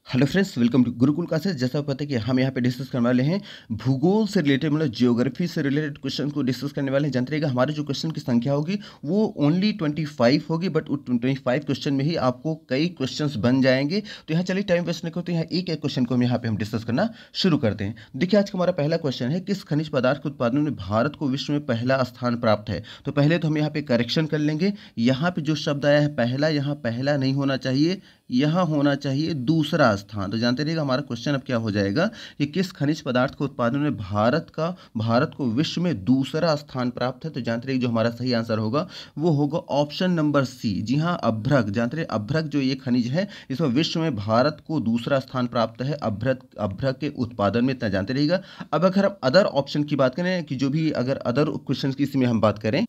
Hello friends, welcome to Gurukul classes. जैसा पता है कि हम यहाँ पे डिस्कस करने वाले हैं भूगोल से रिलेटेड, मतलब ज्योग्राफी से रिलेटेड क्वेश्चन को डिस्कस करने वाले हैं। जानते रहिएगा हमारे जो क्वेश्चन की संख्या होगी वो ओनली 25 होगी, बट 25 क्वेश्चन में ही आपको कई क्वेश्चंस बन जाएंगे। तो यहाँ चलिए टाइम वेस्ट नहीं करते, यहाँ एक एक क्वेश्चन को हम यहाँ पे डिस्कस करना शुरू करते हैं। देखिए आज का हमारा पहला क्वेश्चन है, किस खनिज पदार्थ के उत्पादन में भारत को विश्व में पहला स्थान प्राप्त है। तो पहले तो हम यहाँ पे करेक्शन कर लेंगे। यहाँ पे जो शब्द आया है पहला, यहाँ पहला नहीं होना चाहिए, यहाँ होना चाहिए दूसरा स्थान। तो जानते रहिएगा हमारा क्वेश्चन अब क्या हो जाएगा कि किस खनिज पदार्थ के उत्पादन में भारत को विश्व में दूसरा स्थान प्राप्त है। तो जानते रहिए जो हमारा सही आंसर होगा वो होगा ऑप्शन नंबर सी। जी हाँ, अभ्रक। जानते रहिए अभ्रक जो ये खनिज है इसमें विश्व में भारत को दूसरा स्थान प्राप्त है अभ्रक के उत्पादन में, इतना जानते रहिएगा। अब अगर हम अदर ऑप्शन की बात करें कि जो भी अगर अदर क्वेश्चन की इसमें हम बात करें,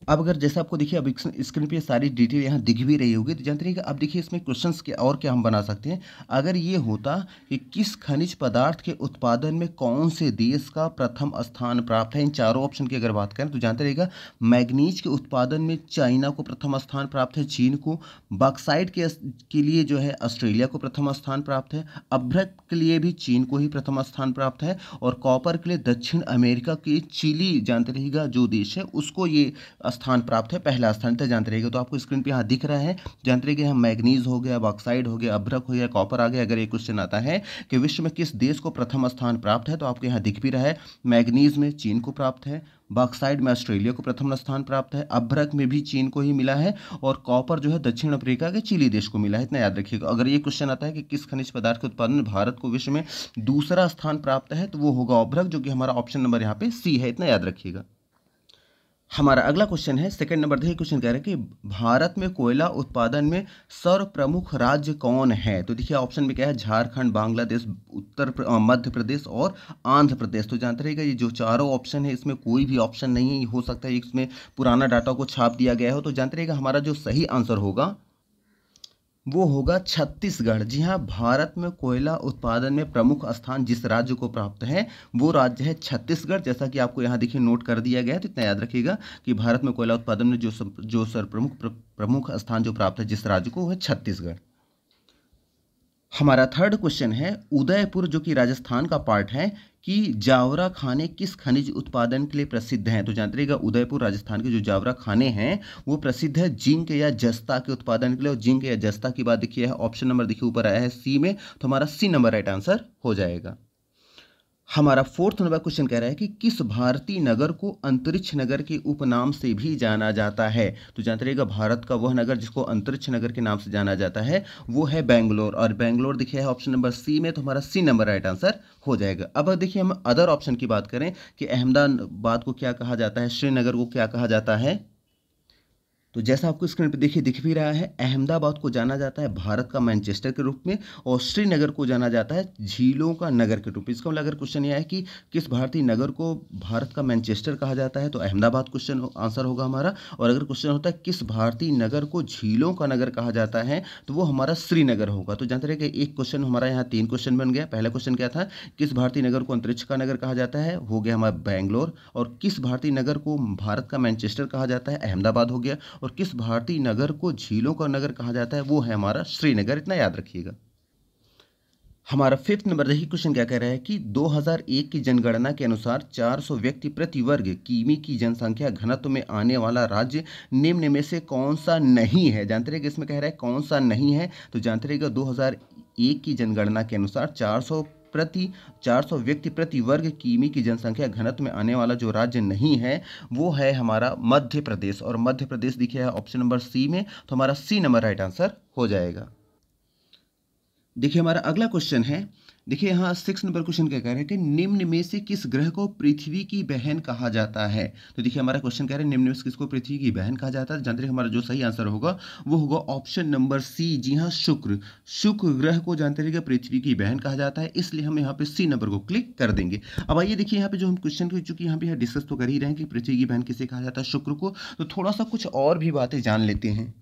अब अगर जैसा आपको देखिए अब स्क्रीन पे सारी डिटेल यहाँ दिख भी रही होगी, तो जानते रहिएगा अब देखिए इसमें क्वेश्चंस के और क्या हम बना सकते हैं। अगर ये होता कि किस खनिज पदार्थ के उत्पादन में कौन से देश का प्रथम स्थान प्राप्त है, इन चारों ऑप्शन की अगर बात करें तो जानते रहिएगा मैग्नीज के उत्पादन में चाइना को प्रथम स्थान प्राप्त है, चीन को। बॉक्साइट के लिए जो है ऑस्ट्रेलिया को प्रथम स्थान प्राप्त है। अभ्रक के लिए भी चीन को ही प्रथम स्थान प्राप्त है। और कॉपर के लिए दक्षिण अमेरिका के चिली, जानते रहिएगा जो देश है उसको ये स्थान प्राप्त है, पहला स्थान तक जानते रहिएगा। तो आपको स्क्रीन पे यहाँ दिख रहा है, जानते रहिएगा यहाँ मैग्नीज हो गया, बॉक्साइड हो गया, अभ्रक हो गया, कॉपर आ गया। अगर ये क्वेश्चन आता है कि विश्व में किस देश को प्रथम स्थान प्राप्त है, तो आपको यहाँ दिख भी रहा है मैग्नीज में चीन को प्राप्त है, बॉक्साइड में ऑस्ट्रेलिया को प्रथम स्थान प्राप्त है, अभ्रक में भी चीन को ही मिला है, और कॉपर जो है दक्षिण अफ्रीका के चिली देश को मिला है। इतना याद रखिएगा। अगर ये क्वेश्चन आता है कि किस खनिज पदार्थ के उत्पादन में भारत को विश्व में दूसरा स्थान प्राप्त है, तो वो होगा अभ्रक, जो कि हमारा ऑप्शन नंबर यहाँ पे सी है। इतना याद रखिएगा। हमारा अगला क्वेश्चन है, सेकंड नंबर देखिए क्वेश्चन कह रहे हैं कि भारत में कोयला उत्पादन में सर्व प्रमुख राज्य कौन है। तो देखिए ऑप्शन में क्या है, झारखंड, बांग्लादेश, मध्य प्रदेश और आंध्र प्रदेश। तो जानते रहिएगा ये जो चारों ऑप्शन है इसमें कोई भी ऑप्शन नहीं है, ये हो सकता है इसमें पुराना डाटा को छाप दिया गया हो। तो जानते रहिएगा हमारा जो सही आंसर होगा वो होगा छत्तीसगढ़। जी हाँ, भारत में कोयला उत्पादन में प्रमुख स्थान जिस राज्य को प्राप्त है वो राज्य है छत्तीसगढ़। जैसा कि आपको यहाँ देखिए नोट कर दिया गया है। तो इतना याद रखिएगा कि भारत में कोयला उत्पादन में जो प्रमुख स्थान जो प्राप्त है जिस राज्य को, वो है छत्तीसगढ़। हमारा थर्ड क्वेश्चन है, उदयपुर जो कि राजस्थान का पार्ट है, कि जावरा खाने किस खनिज उत्पादन के लिए प्रसिद्ध हैं। तो जानते रहिएगा उदयपुर राजस्थान के जो जावरा खाने हैं वो प्रसिद्ध है जिंक या जस्ता के उत्पादन के लिए। और जिंक या जस्ता की बात देखिए ऑप्शन नंबर देखिए ऊपर आया है सी में, तो हमारा सी नंबर राइट आंसर हो जाएगा। हमारा फोर्थ नंबर क्वेश्चन कह रहा है कि किस भारतीय नगर को अंतरिक्ष नगर के उपनाम से भी जाना जाता है। तो जानते रहिएगा भारत का वह नगर जिसको अंतरिक्ष नगर के नाम से जाना जाता है वो है बेंगलोर। और बेंगलोर देखिए है ऑप्शन नंबर सी में, तो हमारा सी नंबर राइट आंसर हो जाएगा। अब देखिए हम अदर ऑप्शन की बात करें कि अहमदाबाद को क्या कहा जाता है, श्रीनगर को क्या कहा जाता है। तो जैसा आपको स्क्रीन पर देखिए दिख भी रहा है, अहमदाबाद को जाना जाता है भारत का मैनचेस्टर के रूप में, और श्रीनगर को जाना जाता है झीलों का नगर के रूप में। इसका मतलब अगर क्वेश्चन यह है कि किस भारतीय नगर को भारत का मैनचेस्टर कहा जाता है, तो अहमदाबाद क्वेश्चन आंसर होगा हमारा। और अगर क्वेश्चन होता है किस भारतीय नगर को झीलों का नगर कहा जाता है, तो वो हमारा श्रीनगर होगा। तो जानते रहे कि एक क्वेश्चन हमारा यहाँ 3 क्वेश्चन बन गया। पहला क्वेश्चन क्या था, किस भारतीय नगर को अंतरिक्ष का नगर कहा जाता है, हो गया हमारा बेंगलोर। और किस भारतीय नगर को भारत का मैनचेस्टर कहा जाता है, अहमदाबाद हो गया। और किस भारतीय नगर को झीलों का नगर कहा जाता है, वो है हमारा श्रीनगर। इतना याद रखिएगा। हमारा फिफ्थ नंबर देखिए क्वेश्चन क्या कह रहा है कि 2001 की जनगणना के अनुसार 400 व्यक्ति प्रति वर्ग किमी की जनसंख्या घनत्व में आने वाला राज्य निम्न में से कौन सा नहीं है। जानते रहिएगा इसमें कह रहा है कौन सा नहीं है। तो जानते रहिएगा 2001 की जनगणना के अनुसार 400 व्यक्ति प्रति वर्ग किमी की जनसंख्या घनत्व में आने वाला जो राज्य नहीं है वो है हमारा मध्य प्रदेश। और मध्य प्रदेश दिखे है ऑप्शन नंबर सी में, तो हमारा सी नंबर राइट आंसर हो जाएगा। देखिए हमारा अगला क्वेश्चन है, देखिए यहाँ 6 नंबर क्वेश्चन क्या कह रहे हैं कि निम्न में से किस ग्रह को पृथ्वी की बहन कहा जाता है। तो देखिए हमारा क्वेश्चन कह रहे हैं निम्न में से किसको पृथ्वी की बहन कहा जाता है। जानते हैं हमारा जो सही आंसर होगा वो होगा ऑप्शन नंबर सी। जी हाँ, शुक्र ग्रह को जानते रहिएगा पृथ्वी की बहन कहा जाता है, इसलिए हम यहाँ पे सी नंबर को क्लिक कर देंगे। अब आइए देखिए यहाँ पे जो हम क्वेश्चन को चूंकि यहाँ पे डिस्कस तो कर ही रहे हैं कि पृथ्वी की बहन किसे कहा जाता है, शुक्र को, तो थोड़ा सा कुछ और भी बातें जान लेते हैं।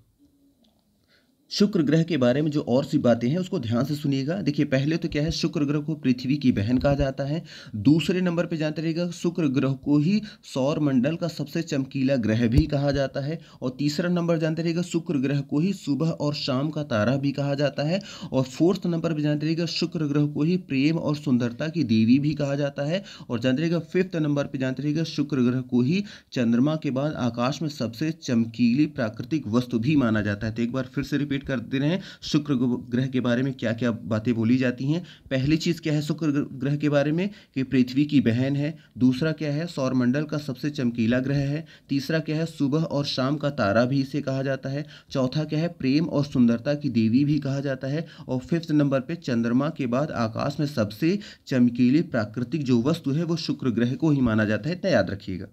शुक्र ग्रह के बारे में जो और सी बातें हैं उसको ध्यान से सुनिएगा। देखिए पहले तो क्या है, शुक्र ग्रह को पृथ्वी की बहन कहा जाता है। दूसरे नंबर पे जानते रहिएगा, शुक्र ग्रह को ही सौर मंडल का सबसे चमकीला ग्रह भी कहा जाता है। और तीसरा नंबर जानते रहिएगा, शुक्र ग्रह को ही सुबह और शाम का तारा भी कहा जाता है। और फोर्थ नंबर पे जानते रहिएगा, शुक्र ग्रह को ही प्रेम और सुंदरता की देवी भी कहा जाता है। और जानते रहिएगा फिफ्थ नंबर पे जानते रहिएगा, शुक्र ग्रह को ही चंद्रमा के बाद आकाश में सबसे चमकीली प्राकृतिक वस्तु भी माना जाता है। तो एक बार फिर से रिपीट कर दे रहे हैं, शुक्र ग्रह के बारे में क्या क्या बातें बोली जाती हैं। पहली चीज़ क्या है शुक्र ग्रह के बारे में, कि पृथ्वी की बहन है। दूसरा क्या है, सौरमंडल का सबसे चमकीला ग्रह है। तीसरा क्या है, सुबह और शाम का तारा भी इसे कहा जाता है। चौथा क्या है, प्रेम और सुंदरता की देवी भी कहा जाता है। और फिफ्थ नंबर पे चंद्रमा के बाद आकाश में सबसे चमकीली प्राकृतिक जो वस्तु है वो शुक्र ग्रह को ही माना जाता है। इतना याद रखिएगा।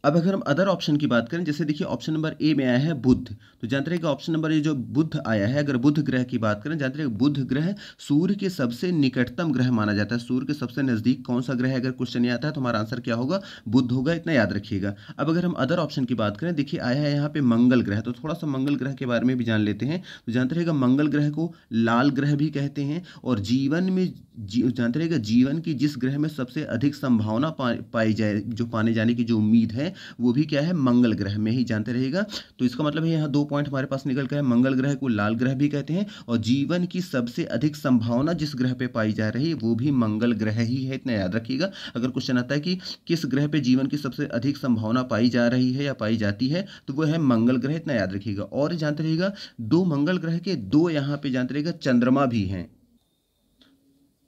अब अगर हम अदर ऑप्शन की बात करें, जैसे देखिए ऑप्शन नंबर ए में आया है बुध, तो जानते रहे कि ऑप्शन नंबर ये जो बुध आया है, अगर बुध ग्रह की बात करें, जानते रहे बुध ग्रह सूर्य के सबसे निकटतम ग्रह माना जाता है। सूर्य के सबसे नज़दीक कौन सा ग्रह है, अगर क्वेश्चन नहीं आता है तो हमारा आंसर क्या होगा, बुध होगा। इतना याद रखिएगा। अब अगर हम अदर ऑप्शन की बात करें, देखिए आया है यहाँ पे मंगल ग्रह, तो थोड़ा सा मंगल ग्रह के बारे में भी जान लेते हैं। तो जानते रहेगा मंगल ग्रह को लाल ग्रह भी कहते हैं। और जीवन में जानते रहेगा जीवन की जिस ग्रह में सबसे अधिक संभावना पाई जाए, जो पाने जाने की जो उम्मीद है, वो भी क्या है, मंगल ग्रह में ही। जानते रहेगा। तो इसका मतलब है यहाँ 2 पॉइंट हमारे पास निकल गया है। मंगल ग्रह को लाल ग्रह भी कहते हैं और जीवन की सबसे अधिक संभावना जिस ग्रह पे पाई जा रही है वो भी मंगल ग्रह ही है। इतना याद रखिएगा। अगर क्वेश्चन आता है कि किस ग्रह पे जीवन की सबसे अधिक संभावना पाई जा रही है या पाई जाती है, तो वो है मंगल ग्रह। इतना याद रखिएगा। और जानते रहिएगा 2 मंगल ग्रह के 2 यहाँ पे जानते रहिएगा चंद्रमा भी हैं।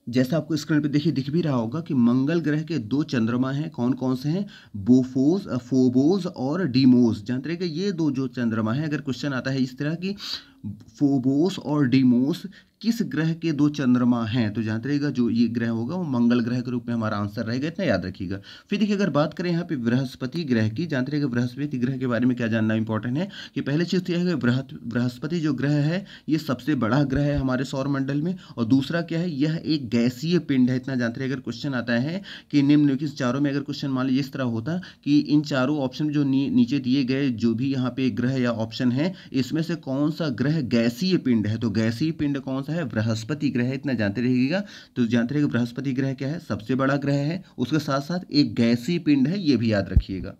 जैसा आपको स्क्रीन पे देखिए दिख भी रहा होगा कि मंगल ग्रह के 2 चंद्रमा हैं। कौन कौन से हैं, फोबोस और डीमोस। जानते रहिएगा ये 2 जो चंद्रमा हैं, अगर क्वेश्चन आता है इस तरह की फोबोस और डीमोस किस ग्रह के 2 चंद्रमा हैं, तो जानते रहिएगा जो ये ग्रह होगा वो मंगल ग्रह के रूप में हमारा आंसर रहेगा। इतना याद रखिएगा। फिर देखिए अगर बात करें यहाँ पे बृहस्पति ग्रह की, जानते रहिएगा बृहस्पति ग्रह के बारे में क्या जानना इंपॉर्टेंट है, कि पहले चीज़ तो यह है कि बृहस्पति जो ग्रह है ये सबसे बड़ा ग्रह है हमारे सौर मंडल में। और दूसरा क्या है, यह एक गैसीय पिंड है। इतना जानते रहिए। अगर क्वेश्चन आता है कि निम्नलिखित चारों में, अगर क्वेश्चन मान लीजिए इस तरह होता कि इन चारों ऑप्शन जो नीचे दिए गए जो भी यहाँ पे ग्रह या ऑप्शन है, इसमें से कौन सा ग्रह गैसीय पिंड है, तो गैसीय पिंड कौन सा है, बृहस्पति ग्रह है। इतना जानते रहिएगा। तो जानते रहिएगा बृहस्पति ग्रह क्या है, सबसे बड़ा ग्रह है, उसके साथ साथ एक गैसीय पिंड है, ये भी याद रखिएगा।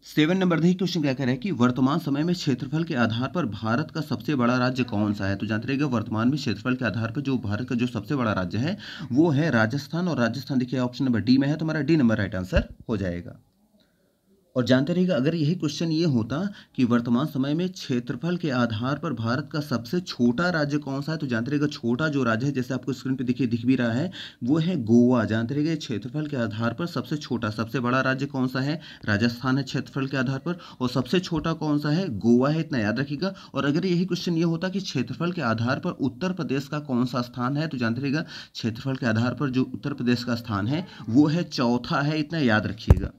7 नंबर देखिए क्वेश्चन क्या कह रहा है कि वर्तमान समय में क्षेत्रफल के आधार पर भारत का सबसे बड़ा राज्य कौन सा है। तो जानते रहिएगा वर्तमान में क्षेत्रफल के आधार पर जो भारत का जो सबसे बड़ा राज्य है वो है राजस्थान। और राजस्थान देखिए ऑप्शन नंबर डी में है, तो हमारा डी नंबर राइट आंसर हो जाएगा। और जानते रहिएगा अगर यही क्वेश्चन ये होता कि वर्तमान समय में क्षेत्रफल के आधार पर भारत का सबसे छोटा राज्य कौन सा है, तो जानते रहिएगा छोटा जो राज्य है, जैसे आपको स्क्रीन पे देखिए दिख भी रहा है, वो है गोवा। जानते रहिएगा क्षेत्रफल के आधार पर सबसे छोटा, सबसे बड़ा राज्य कौन सा है, राजस्थान है क्षेत्रफल के आधार पर, और सबसे छोटा कौन सा है, गोवा है। इतना याद रखिएगा। और अगर यही क्वेश्चन ये होता कि क्षेत्रफल के आधार पर उत्तर प्रदेश का कौन सा स्थान है, तो जानते रहिएगा क्षेत्रफल के आधार पर जो उत्तर प्रदेश का स्थान है वो है चौथा है। इतना याद रखिएगा।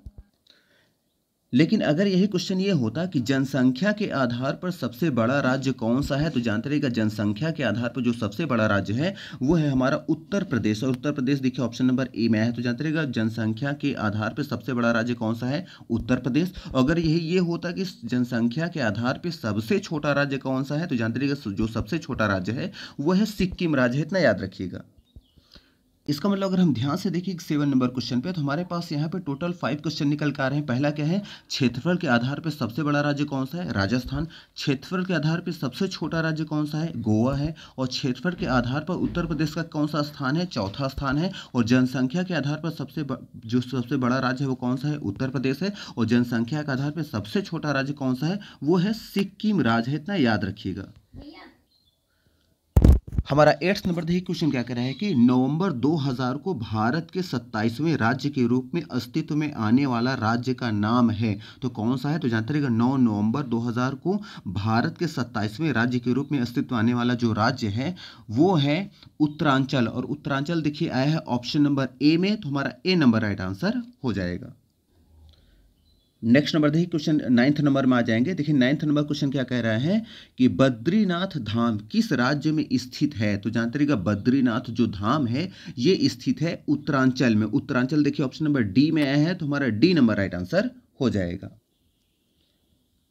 लेकिन अगर यही क्वेश्चन ये होता कि जनसंख्या के आधार पर सबसे बड़ा राज्य कौन सा है, तो जानते रहिएगा जनसंख्या के आधार पर जो सबसे बड़ा राज्य है वो है हमारा उत्तर प्रदेश। और उत्तर प्रदेश देखिए ऑप्शन नंबर ए में है। तो जानते रहिएगा जनसंख्या के आधार पर सबसे बड़ा राज्य कौन सा है, उत्तर प्रदेश। अगर यही ये होता कि जनसंख्या के आधार पर सबसे छोटा राज्य कौन सा है, तो जानते रहिएगा जो सबसे छोटा राज्य है वो है सिक्किम राज्य है। इतना याद रखिएगा। इसका मतलब अगर हम ध्यान से देखें 7 नंबर क्वेश्चन पे, तो हमारे पास यहाँ पे टोटल 5 क्वेश्चन निकल कर आ रहे हैं। पहला क्या है, क्षेत्रफल के आधार पे सबसे बड़ा राज्य कौन सा है, राजस्थान। क्षेत्रफल के आधार पे सबसे छोटा राज्य कौन सा है, गोवा है। और क्षेत्रफल के आधार पर उत्तर प्रदेश का कौन सा स्थान है, चौथा स्थान है। और जनसंख्या के आधार पर जो सबसे बड़ा राज्य है वो कौन सा है, उत्तर प्रदेश है। और जनसंख्या के आधार पर सबसे छोटा राज्य कौन सा है, वो है सिक्किम राज्य है। इतना याद रखिएगा। हमारा 8th नंबर देखिए क्वेश्चन क्या कह रहा है कि नवंबर 2000 को भारत के 27वें राज्य के रूप में अस्तित्व में आने वाला राज्य का नाम है, तो कौन सा है। तो जानते रहिएगा 9 नवंबर 2000 को भारत के 27वें राज्य के रूप में अस्तित्व में आने वाला जो राज्य है वो है उत्तरांचल। और उत्तरांचल देखिए आया है ऑप्शन नंबर ए में, तो हमारा ए नंबर राइट आंसर हो जाएगा। नेक्स्ट नंबर देखिए क्वेश्चन 9th नंबर में आ जाएंगे। देखिए 9th नंबर क्वेश्चन क्या कह रहा है कि बद्रीनाथ धाम किस राज्य में स्थित है। तो जानते रहिएगा बद्रीनाथ जो धाम है ये स्थित है उत्तरांचल में। उत्तरांचल देखिए ऑप्शन नंबर डी में आया है, तो हमारा डी नंबर राइट आंसर हो जाएगा।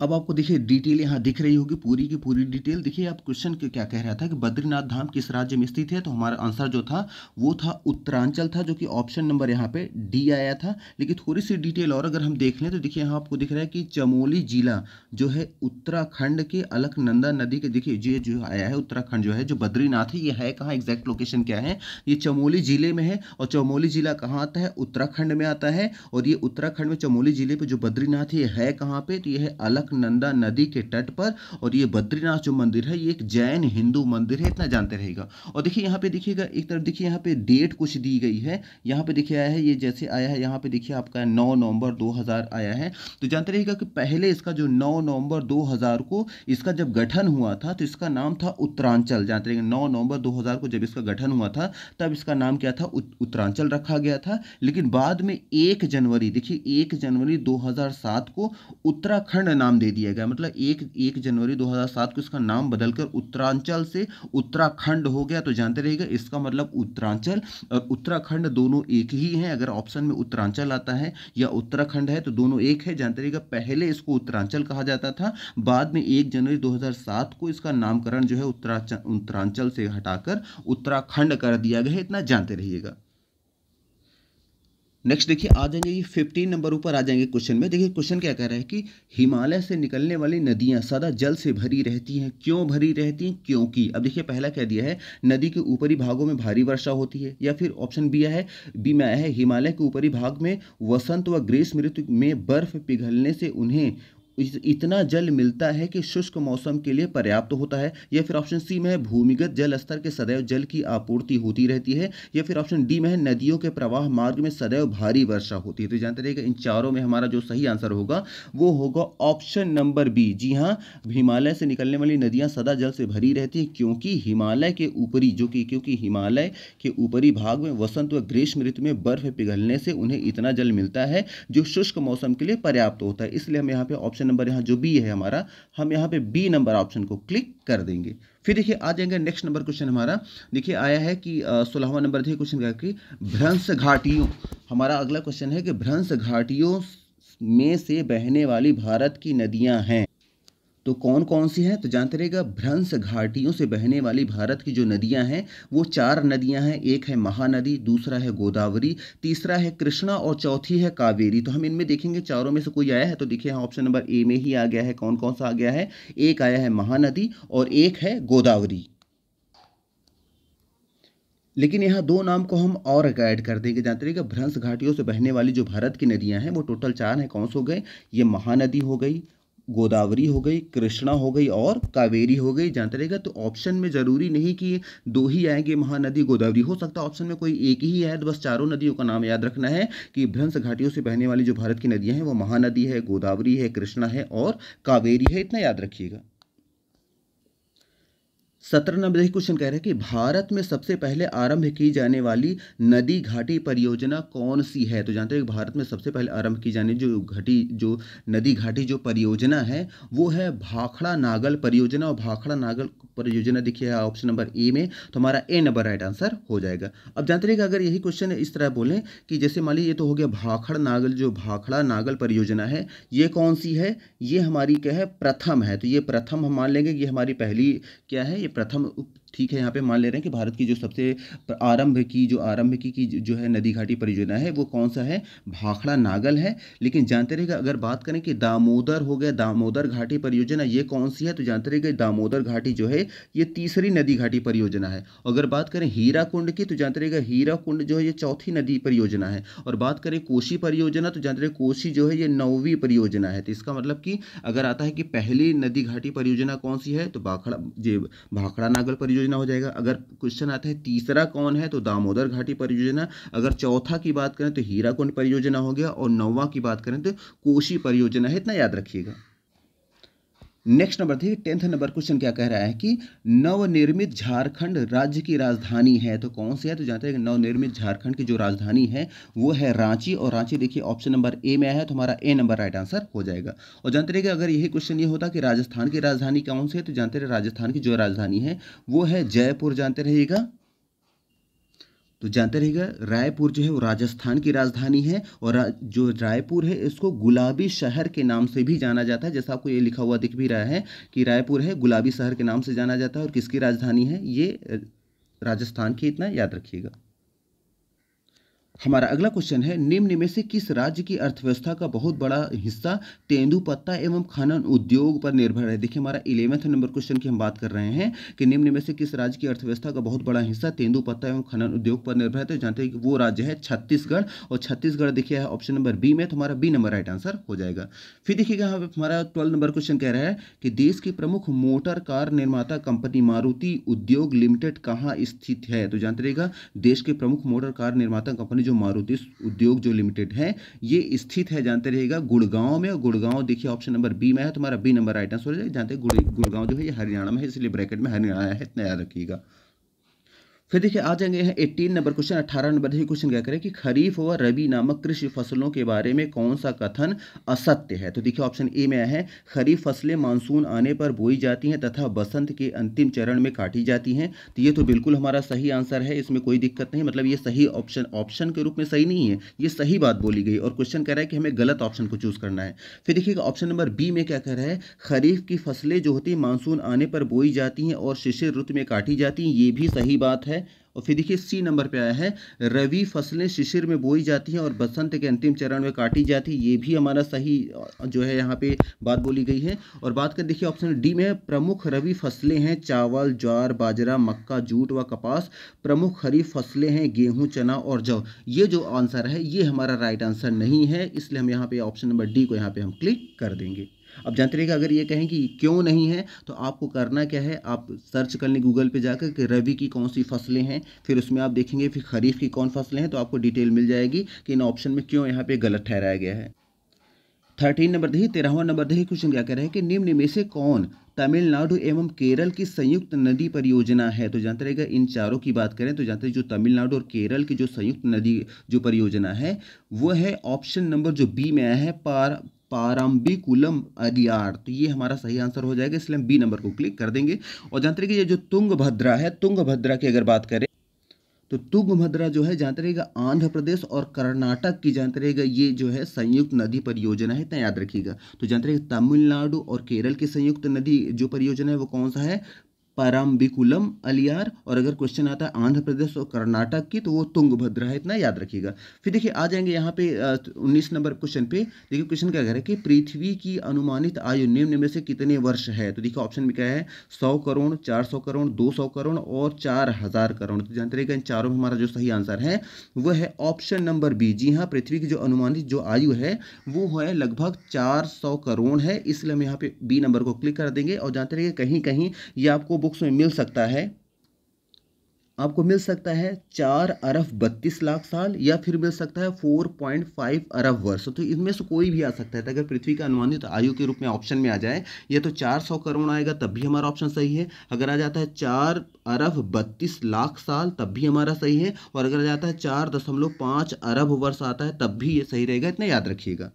अब आपको देखिए डिटेल यहाँ दिख रही होगी, पूरी की पूरी डिटेल। देखिए आप क्वेश्चन क्या कह रहा था कि बद्रीनाथ धाम किस राज्य में स्थित है, तो हमारा आंसर जो था वो था उत्तरांचल था, जो कि ऑप्शन नंबर यहाँ पे डी आया था। लेकिन थोड़ी सी डिटेल और अगर हम देख लें तो देखिए यहाँ आपको दिख रहा है कि चमोली जिला जो है उत्तराखंड के अलकनंदा नदी के, देखिए ये जो आया है उत्तराखंड जो है, जो बद्रीनाथ है ये है कहाँ, एग्जैक्ट लोकेशन क्या है, ये चमोली जिले में है। और चमोली जिला कहाँ आता है, उत्तराखंड में आता है। और ये उत्तराखंड में चमोली जिले पे जो बद्रीनाथ ये है कहाँ पे, तो ये है अलकनंदा नदी के तट पर। और ये बद्रीनाथ जो मंदिर है ये एक जैन हिंदू मंदिर है, इतना जानते रहेगा। और देखिए यहाँ पे देखिएगा एक तरफ, देखिए यहाँ पे डेट कुछ दी गई है, यहाँ पे देखिए आया है, ये जैसे आया है यहाँ पे देखिए आपका 9 नवंबर 2000 आया है। तो जानते रहेगा कि पहले इसका जो 9 नवंबर 2000 को इसका जब गठन हुआ था तो इसका नाम था उत्तरांचल। जानते रहेगा 9 नवंबर 2000 को जब इसका गठन हुआ था तब इसका नाम क्या था, उत्तरांचल रखा गया था। लेकिन बाद में 1 जनवरी, देखिए 1 जनवरी 2007 को उत्तराखंड नाम दे दिया गया। मतलब 1 जनवरी 2007 को इसका नाम बदलकर उत्तरांचल से उत्तराखंड हो गया। तो जानते रहिएगा इसका मतलब उत्तरांचल और उत्तराखंड दोनों एक ही हैं। अगर ऑप्शन में उत्तरांचल आता है या उत्तराखंड है तो दोनों एक है। जानते रहिएगा पहले इसको उत्तरांचल कहा जाता था, बाद में 1 जनवरी 2007 को इसका नामकरण जो है उत्तरांचल से हटाकर उत्तराखंड कर दिया गया है, इतना जानते रहिएगा। नेक्स्ट देखिए आ जाएंगे ये 15 नंबर ऊपर आ जाएंगे क्वेश्चन में। देखिए क्वेश्चन क्या कह रहा है कि हिमालय से निकलने वाली नदियां सदा जल से भरी रहती हैं, क्यों भरी रहती हैं, क्योंकि। अब देखिए पहला कह दिया है नदी के ऊपरी भागों में भारी वर्षा होती है, या फिर ऑप्शन बी में आया है हिमालय के ऊपरी भाग में वसंत व ग्रीष्म ऋतु में बर्फ पिघलने से उन्हें इतना जल मिलता है कि शुष्क मौसम के लिए पर्याप्त होता है। या फिर ऑप्शन सी में है भूमिगत जल स्तर के सदैव जल की आपूर्ति होती रहती है। या फिर ऑप्शन डी में है नदियों के प्रवाह मार्ग में सदैव भारी वर्षा होती है। तो जानते रहिएगा इन चारों में हमारा जो सही आंसर होगा वो होगा ऑप्शन नंबर बी। जी हाँ, हिमालय से निकलने वाली नदियां सदा जल से भरी रहती है क्योंकि हिमालय के ऊपरी क्योंकि हिमालय के ऊपरी भाग में वसंत व ग्रीष्म ऋतु में बर्फ पिघलने से उन्हें इतना जल मिलता है जो शुष्क मौसम के लिए पर्याप्त होता है। इसलिए हम यहाँ पे ऑप्शन नंबर यहाँ जो बी है हमारा, हम यहाँ पे बी नंबर ऑप्शन को क्लिक कर देंगे। फिर देखिए आ जाएंगे नेक्स्ट नंबर क्वेश्चन हमारा। देखिए आया है कि 16वां नंबर देखिए क्वेश्चन क्या कि भ्रंश घाटियों, हमारा अगला क्वेश्चन है कि भ्रंश घाटियों में से बहने वाली भारत की नदियां हैं तो कौन कौन सी हैं। तो जानते रहिएगा भ्रंश घाटियों से बहने वाली भारत की जो नदियां हैं वो 4 नदियां हैं। एक है महानदी, दूसरा है गोदावरी, तीसरा है कृष्णा और चौथी है कावेरी। तो हम इनमें देखेंगे चारों में से कोई आया है तो देखिए यहाँ ऑप्शन नंबर ए में ही आ गया है। कौन कौन सा आ गया है, एक आया है महानदी और एक है गोदावरी। लेकिन यहाँ 2 नाम को हम और ऐड कर देंगे। जानते रहिएगा भ्रंश घाटियों से बहने वाली जो भारत की नदियां हैं वो टोटल 4 हैं। कौन से हो गए, ये महानदी हो गई, गोदावरी हो गई, कृष्णा हो गई और कावेरी हो गई। जानते रहेगा तो ऑप्शन में जरूरी नहीं कि 2 ही आएंगे महानदी गोदावरी, हो सकता है ऑप्शन में कोई एक ही है। तो बस चारों नदियों का नाम याद रखना है कि भ्रंश घाटियों से बहने वाली जो भारत की नदियां हैं वो महानदी है, गोदावरी है, कृष्णा है और कावेरी है, इतना याद रखिएगा। 17 नंबर क्वेश्चन कह रहे हैं कि भारत में सबसे पहले आरंभ की जाने वाली नदी घाटी परियोजना कौन सी है। तो जानते हैं कि भारत में सबसे पहले आरंभ की जाने जो नदी घाटी जो परियोजना है वो है भाखड़ा नागल परियोजना। और भाखड़ा नागल परियोजना देखिए ऑप्शन नंबर ए में, तो हमारा ए नंबर राइट आंसर हो जाएगा। अब जानते रहिएगा अगर यही क्वेश्चन इस तरह बोलें कि जैसे मान लीजिए ये तो हो गया भाखड़ा नागल परियोजना है, ये कौन सी है, ये हमारी क्या है, प्रथम है। तो ये प्रथम हम मान लेंगे ये हमारी पहली क्या है, ये प्रथम। ठीक है, यहाँ पे मान ले रहे हैं कि भारत की जो सबसे आरंभ की जो है नदी घाटी परियोजना है वो कौन सा है, भाखड़ा नागल है। लेकिन जानते रहिएगा अगर बात करें कि दामोदर हो गया, दामोदर घाटी परियोजना ये कौन सी है, तो जानते रहिएगा दामोदर घाटी जो है ये तीसरी नदी घाटी परियोजना है। अगर बात करें हीरा कुंड की तो जानते रहिएगा हीरा कुंड जो है ये चौथी नदी परियोजना है। और बात करें कोसी परियोजना तो जानते रहिए कोसी जो है ये 9वीं परियोजना है। तो इसका मतलब कि अगर आता है कि पहली नदी घाटी परियोजना कौन सी है तो भाखड़ा नागल परियोजना हो जाएगा। अगर क्वेश्चन आता है तीसरा कौन है तो दामोदर घाटी परियोजना। अगर चौथा की बात करें तो हीराकुंड परियोजना हो गया और 9वां की बात करें तो कोसी परियोजना है, इतना याद रखिएगा। नेक्स्ट नंबर देखिए 10th नंबर क्वेश्चन क्या कह रहा है कि नवनिर्मित झारखंड राज्य की राजधानी है तो कौन सी है। तो जानते हैं कि नवनिर्मित झारखंड की जो राजधानी है वो है रांची। और रांची देखिए ऑप्शन नंबर ए में आया है तो हमारा ए नंबर राइट आंसर हो जाएगा। और जानते रहिए अगर यही क्वेश्चन ये होता कि राजस्थान की राजधानी कौन सी है तो जानते रहे राजस्थान की जो राजधानी है वो है जयपुर। जानते रहिएगा तो जानते रहिएगा, रायपुर जो है वो राजस्थान की राजधानी है, और जो रायपुर है इसको गुलाबी शहर के नाम से भी जाना जाता है। जैसा आपको ये लिखा हुआ दिख भी रहा है कि रायपुर है गुलाबी शहर के नाम से जाना जाता है, और किसकी राजधानी है ये, राजस्थान की, इतना याद रखिएगा। हमारा अगला क्वेश्चन है, निम्न में से किस राज्य की अर्थव्यवस्था का बहुत बड़ा हिस्सा तेंदुपत्ता एवं खनन उद्योग पर निर्भर है। देखिए हमारा 11वें नंबर क्वेश्चन की हम बात कर रहे हैं कि निम्न में से किस राज्य की अर्थव्यवस्था का बहुत बड़ा हिस्सा तेंदुपत्ता एवं खनन उद्योग पर निर्भर है। तो जानते हैं कि वो राज्य है छत्तीसगढ़, और छत्तीसगढ़ देखिए है ऑप्शन नंबर बी में, तो हमारा बी नंबर राइट आंसर हो जाएगा। फिर देखिएगा हमारा 12 नंबर क्वेश्चन कह रहा है कि देश की प्रमुख मोटर कार निर्माता कंपनी मारुति उद्योग लिमिटेड कहाँ स्थित है। तो जानते रहिएगा, देश के प्रमुख मोटर कार निर्माता कंपनी मारुति उद्योग जो लिमिटेड है ये स्थित है, जानते रहिएगा, गुड़गांव में। और गुड़गांव देखिए ऑप्शन नंबर बी में है, तुम्हारा बी नंबर राइट आंसर हो जाएगा। जानते हैं गुड़गांव जो है ये हरियाणा में है, इसलिए ब्रैकेट में हरियाणा है, इतना याद रखिएगा। फिर देखिए आ जाएंगे 18 नंबर क्वेश्चन। 18 नंबर देखिए क्वेश्चन क्या करें कि खरीफ व रबी नामक कृषि फसलों के बारे में कौन सा कथन असत्य है। तो देखिए ऑप्शन ए में है, खरीफ फसलें मानसून आने पर बोई जाती हैं तथा बसंत के अंतिम चरण में काटी जाती हैं। तो ये तो बिल्कुल हमारा सही आंसर है, इसमें कोई दिक्कत नहीं, मतलब ये सही ऑप्शन के रूप में सही नहीं है, ये सही बात बोली गई, और क्वेश्चन कह रहा है कि हमें गलत ऑप्शन को चूज करना है। फिर देखिएगा ऑप्शन नंबर बी में क्या कह रहा है, खरीफ की फसलें जो होती हैं मानसून आने पर बोई जाती हैं और शिशिर ऋतु में काटी जाती हैं, ये भी सही बात है। और फिर देखिए सी नंबर पे आया है, रवि फसलें शिशिर में बोई जाती हैं और बसंत के अंतिम चरण में काटी जाती, ये भी हमारा सही जो है यहाँ पे बात बोली गई है। और बात कर देखिए ऑप्शन डी में, प्रमुख रवि फसलें हैं चावल, ज्वार, बाजरा, मक्का, जूट व कपास। प्रमुख खरीफ फसलें हैं गेहूं, चना और जौ। ये जो आंसर है ये हमारा राइट आंसर नहीं है, इसलिए हम यहाँ पे ऑप्शन नंबर डी को यहाँ पे हम क्लिक कर देंगे। अब जानते रहिएगा, अगर ये कहें कि क्यों नहीं है तो आपको करना क्या है, आप सर्च कर लें गूगल पे जाकर कि रबी की कौन सी फसलें हैं, फिर उसमें आप देखेंगे फिर खरीफ की कौन फसलें हैं, तो आपको डिटेल मिल जाएगी कि इन ऑप्शन में क्यों यहाँ पे गलत ठहराया गया है। 13 नंबर देखिए, 13वां नंबर देखिए क्वेश्चन क्या कह रहे हैं कि निम्न में से कौन तमिलनाडु एवं केरल की संयुक्त नदी परियोजना है। तो जानते रहेगा इन चारों की बात करें तो जानते हैं जो तमिलनाडु और केरल की जो संयुक्त नदी जो परियोजना है वो है ऑप्शन नंबर जो बी में आया है, पारम्बिकुलम अडियार। तो ये हमारा सही आंसर हो जाएगा, इसलिए हम बी नंबर को क्लिक कर देंगे। और जानते रहिए ये जो तुंगभद्रा है, तुंगभद्रा की अगर बात करें तो तुंगभद्रा जो है जानते रहिएगा आंध्र प्रदेश और कर्नाटक की जानते रहिएगा ये जो है संयुक्त नदी परियोजना है, इतना याद रखिएगा। तो जानते रहिएगा तमिलनाडु और केरल की संयुक्त नदी जो परियोजना है वो कौन सा है, परम्बिकुलम अलियार। और अगर क्वेश्चन आता है आंध्र प्रदेश और कर्नाटक की तो वो तुंगभद्रा है, इतना याद रखिएगा। फिर देखिए आ जाएंगे यहाँ पे 19 नंबर क्वेश्चन पे। देखिए क्वेश्चन क्या कह रहा है कि पृथ्वी की अनुमानित आयु निम्न में से कितने वर्ष है। तो देखिए ऑप्शन में क्या है, 100 करोड़, 400 करोड़, 200 करोड़ और 4000 करोड़। तो जानते रहिएगा इन चारों में हमारा जो सही आंसर है वो है ऑप्शन नंबर बी। जी हाँ, पृथ्वी की जो अनुमानित जो आयु है वो है लगभग 400 करोड़ है, इसलिए हम यहाँ पे बी नंबर को क्लिक कर देंगे। और जानते रहिए कहीं कहीं ये आपको बुक्स में मिल सकता है, आपको मिल सकता है 4 अरब 32 लाख साल या फिर मिल सकता है 4.5 अरब वर्ष। तो इनमें से कोई भी आ सकता है। तो अगर पृथ्वी का अनुमानित आयु के रूप में ऑप्शन में आ जाए ये तो 400 करोड़ आएगा तब भी हमारा ऑप्शन सही है। अगर आ जाता है 4 अरब 32 लाख साल तब भी हमारा सही है। और अगर आ जाता है 4.5 अरब वर्ष आता है तब भी ये सही रहेगा, इतना याद रखिएगा।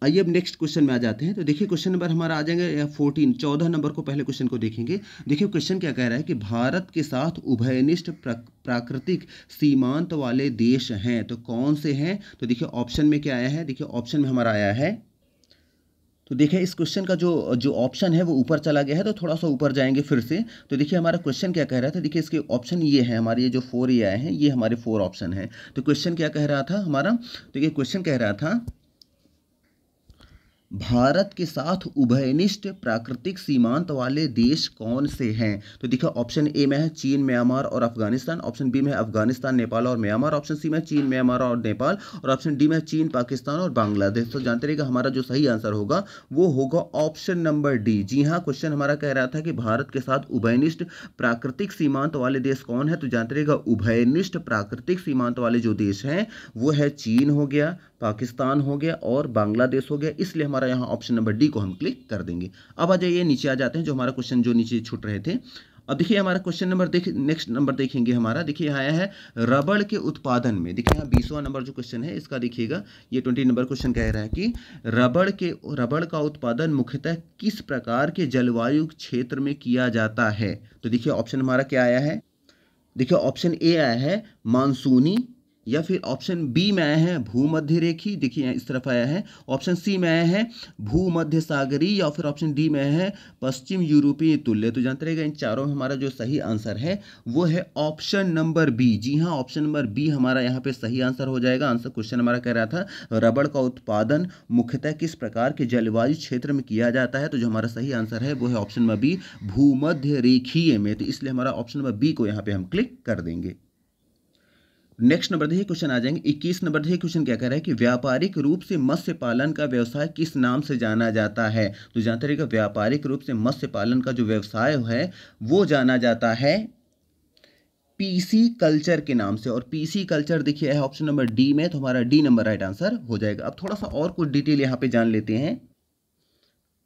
आइए अब नेक्स्ट क्वेश्चन में आ जाते हैं। तो देखिए क्वेश्चन नंबर हमारा आ जाएंगे 14 नंबर को पहले क्वेश्चन को देखेंगे। देखिए क्वेश्चन क्या कह रहा है कि भारत के साथ उभयनिष्ठ प्राकृतिक सीमांत वाले देश हैं, तो कौन से हैं। तो देखिए ऑप्शन में क्या आया है, देखिए ऑप्शन में हमारा आया है, तो देखिए इस क्वेश्चन का जो ऑप्शन है वो ऊपर चला गया है, तो थोड़ा सा ऊपर जाएंगे फिर से। तो देखिए हमारा क्वेश्चन क्या कह रहा था, देखिए इसके ऑप्शन ये है हमारे, ये जो 4 ये आए हैं ये हमारे 4 ऑप्शन हैं। तो क्वेश्चन क्या कह रहा था हमारा, तो ये क्वेश्चन कह रहा था भारत के साथ उभयनिष्ठ प्राकृतिक सीमांत वाले देश कौन से हैं। तो देखिए ऑप्शन ए में है चीन, म्यांमार और अफगानिस्तान। ऑप्शन बी में है अफगानिस्तान, नेपाल और म्यांमार। ऑप्शन सी में है चीन, म्यांमार और नेपाल। और ऑप्शन डी में है चीन, पाकिस्तान और बांग्लादेश। तो जानते रहिएगा हमारा जो सही आंसर होगा वो होगा ऑप्शन नंबर डी। जी हाँ, क्वेश्चन हमारा कह रहा था कि भारत के साथ उभयनिष्ठ प्राकृतिक सीमांत वाले देश कौन है। तो जानते रहिएगा उभयनिष्ठ प्राकृतिक सीमांत वाले जो देश हैं वो है चीन हो गया, पाकिस्तान हो गया और बांग्लादेश हो गया, इसलिए हमारा यहाँ ऑप्शन नंबर डी को हम क्लिक कर देंगे। अब आ जाइए नीचे आ जाते हैं, जो हमारा क्वेश्चन जो नीचे छूट रहे थे। अब देखिए हमारा क्वेश्चन नंबर नेक्स्ट नंबर देखेंगे हमारा। देखिए यहाँ आया है रबड़ के उत्पादन में। देखिए यहाँ 20वां नंबर जो क्वेश्चन है इसका देखिएगा, ये 20 नंबर क्वेश्चन कह रहा है कि रबड़ का उत्पादन मुख्यतः किस प्रकार के जलवायु क्षेत्र में किया जाता है। तो देखिए ऑप्शन हमारा क्या आया है, देखिए ऑप्शन ए आया है मानसूनी, या फिर ऑप्शन बी में आया है भूमध्य रेखी, देखिए इस तरफ आया है। ऑप्शन सी में आया है भूमध्य सागरीय, या फिर ऑप्शन डी में आया है पश्चिम यूरोपीय तुल्य। तो जानते रहेगा इन चारों में हमारा जो सही आंसर है वो है ऑप्शन नंबर बी। जी हाँ, ऑप्शन नंबर बी हमारा यहाँ पे सही आंसर हो जाएगा। आंसर क्वेश्चन हमारा कह रहा था रबड़ का उत्पादन मुख्यतः किस प्रकार के जलवायु क्षेत्र में किया जाता है, तो जो हमारा सही आंसर है वो है ऑप्शन नंबर बी भूमध्य रेखीय में। तो इसलिए हमारा ऑप्शन नंबर बी को यहाँ पे हम क्लिक कर देंगे। नेक्स्ट नंबर देखिए क्वेश्चन आ जाएंगे 21 नंबर। देखिए क्वेश्चन क्या कह रहा है कि व्यापारिक रूप से मत्स्य पालन का व्यवसाय किस नाम से जाना जाता है। तो जानते रहिएगा व्यापारिक रूप से मत्स्य पालन का जो व्यवसाय है वो जाना जाता है पीसी कल्चर के नाम से। और पीसी कल्चर देखिए है ऑप्शन नंबर डी में, तो हमारा डी नंबर राइट आंसर हो जाएगा। अब थोड़ा सा और कुछ डिटेल यहाँ पे जान लेते हैं।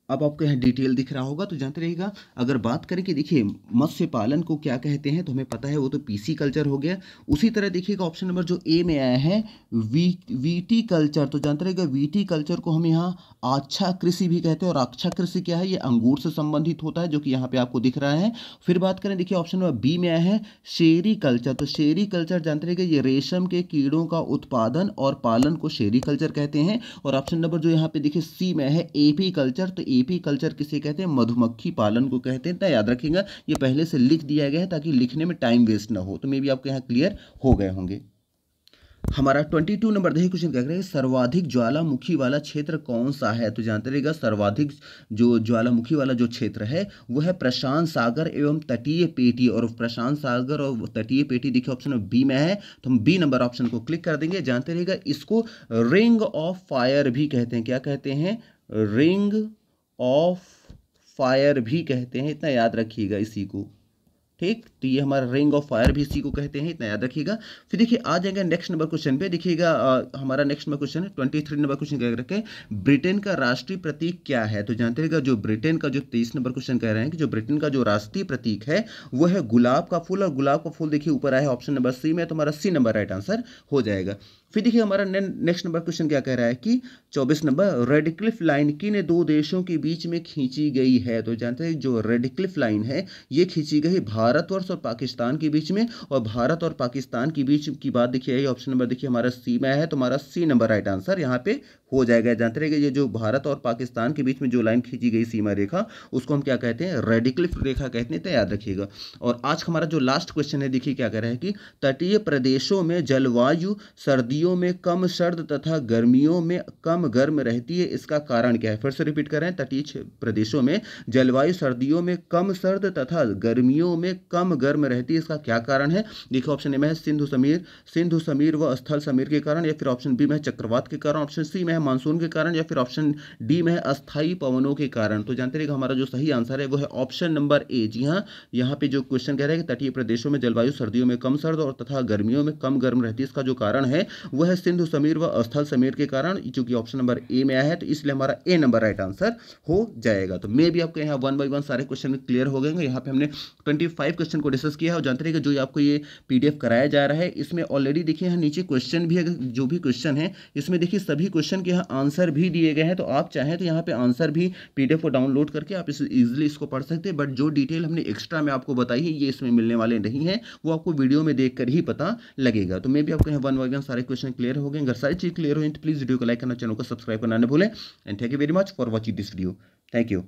अब आपको यहाँ डिटेल दिख रहा होगा, तो जानते रहिएगा। अगर बात करें कि देखिए मत्स्य पालन को क्या कहते हैं, तो हमें पता है वो तो पीसी कल्चर हो गया। उसी तरह देखिएगा ऑप्शन नंबर जो ए में आया है वीटी कल्चर, तो जानते रहिएगा वीटी कल्चर को हम यहाँ आच्छा कृषि भी कहते हैं। और आच्छा कृषि क्या है, ये अंगूर से संबंधित होता है, जो कि यहाँ पे आपको दिख रहा है। फिर बात करें देखिए ऑप्शन नंबर बी में आया है शेरी कल्चर, तो शेरी कल्चर जानते रहिएगा ये रेशम के कीड़ों का उत्पादन और पालन को शेरी कल्चर कहते हैं। और ऑप्शन नंबर जो यहाँ पे देखिए सी में है एपी कल्चर, तो एपी कल्चर किसे कहते हैं, मधुमक्खी पालन को कहते हैं। इतना याद रखिएगा, ये पहले से लिख दिया गया है ताकि लिखने में टाइम वेस्ट ना हो। तो मे भी आपको यहाँ क्लियर हो गए होंगे। हमारा 22 नंबर देखिए क्वेश्चन क्या कह रहे हैं सर्वाधिक ज्वालामुखी वाला क्षेत्र कौन सा है। तो जानते रहिएगा सर्वाधिक जो ज्वालामुखी वाला जो क्षेत्र है वो है प्रशांत सागर एवं तटीय पेटी। और प्रशांत सागर और तटीय पेटी देखिए ऑप्शन बी में है, तो हम बी नंबर ऑप्शन को क्लिक कर देंगे। जानते रहिएगा इसको रिंग ऑफ फायर भी कहते हैं। क्या कहते हैं, रिंग ऑफ फायर भी कहते हैं। इतना याद रखिएगा इसी को, ठीक। तो ये हमारा रिंग ऑफ फायर भी इसी को कहते हैं, इतना याद रखिएगा। फिर देखिए आ जाएंगे नेक्स्ट नंबर क्वेश्चन पे। देखिएगा हमारा नेक्स्ट नंबर क्वेश्चन है 23 नंबर क्वेश्चन क्या रखे ब्रिटेन का राष्ट्रीय प्रतीक क्या है। तो जानते रहिएगा जो ब्रिटेन का जो 23 नंबर क्वेश्चन कह रहे हैं कि जो ब्रिटेन का जो राष्ट्रीय प्रतीक है वो है गुलाब का फूल। और गुलाब का फूल देखिए ऊपर आया है ऑप्शन नंबर सी में, तो हमारा सी नंबर राइट आंसर हो जाएगा। फिर देखिए हमारा नेक्स्ट नंबर क्वेश्चन क्या कह रहा है कि 24 नंबर रेडक्लिफ लाइन किन दो देशों के बीच में खींची गई है। तो जानते हैं जो रेडक्लिफ लाइन है ये खींची गई भारतवर्ष और पाकिस्तान के बीच में। और भारत और पाकिस्तान के बीच की बात देखिए ऑप्शन नंबर देखिए हमारा सी में है, तो हमारा सी नंबर राइट आंसर यहाँ पे हो जाएगा। जानते रहिए ये जो भारत और पाकिस्तान के बीच में जो लाइन खींची गई सीमा रेखा उसको हम क्या कहते हैं, रेडक्लिफ रेखा कहते हैं, तो याद रखिएगा। और आज हमारा जो लास्ट क्वेश्चन है देखिए क्या कह रहा है कि तटीय प्रदेशों में जलवायु सर्दियों में कम सर्द तथा गर्मियों में कम गर्म रहती है, इसका कारण क्या है। फिर से रिपीट कर रहे हैं, तटीय प्रदेशों में जलवायु सर्दियों में कम सर्द तथा गर्मियों में कम गर्म रहती है, इसका क्या कारण है। देखिए ऑप्शन ए में है सिंधु समीर व स्थल समीर के कारण, या फिर ऑप्शन बी में है चक्रवात के कारण, ऑप्शन सी में है मानसून के कारण, या फिर ऑप्शन डी में है अस्थायी पवनों के कारण। तो जानते रहिएगा हमारा जो सही आंसर है वो है ऑप्शन नंबर ए। जी हाँ, यहाँ पे जो क्वेश्चन कह रहा है कि तटीय प्रदेशों में जलवायु सर्दियों में कम सर्द और तथा गर्मियों में कम गर्म रहती है, इसका जो कारण है वह है सिंधु समीर व स्थल समीर के कारण, चूंकि ऑप्शन नंबर ए में आया है तो इसलिए हमारा ए नंबर राइट आंसर हो जाएगा। तो मे भी आपके यहाँ 1 बाय 1 सारे क्वेश्चन क्लियर हो गए। यहाँ पे हमने 25 क्वेश्चन को डिस्कस किया है। और जानते रहिएगा जो आपको ये पीडीएफ कराया जा रहा है इसमें ऑलरेडी देखिए यहाँ नीचे क्वेश्चन भी, अगर जो भी क्वेश्चन है इसमें देखिए सभी क्वेश्चन के यहाँ आंसर भी दिए गए हैं। तो आप चाहें तो यहाँ पे आंसर भी पीडीएफ को डाउनलोड करके आप इसे इजीली इसको पढ़ सकते हैं। बट जो डिटेल हमने एक्स्ट्रा में आपको बताई है ये इसमें मिलने वाले नहीं है, वो आपको वीडियो में देख कर ही पता लगेगा। तो मे भी आपको यहाँ 1 बाय 1 सारे क्वेश्चन क्लियर हो गए। अगर सारी चीज क्लियर हो तो प्लीज वीडियो को लाइक करना, चैनल को सब्सक्राइब करना न भूलें। And thank you very much for watching this video. Thank you.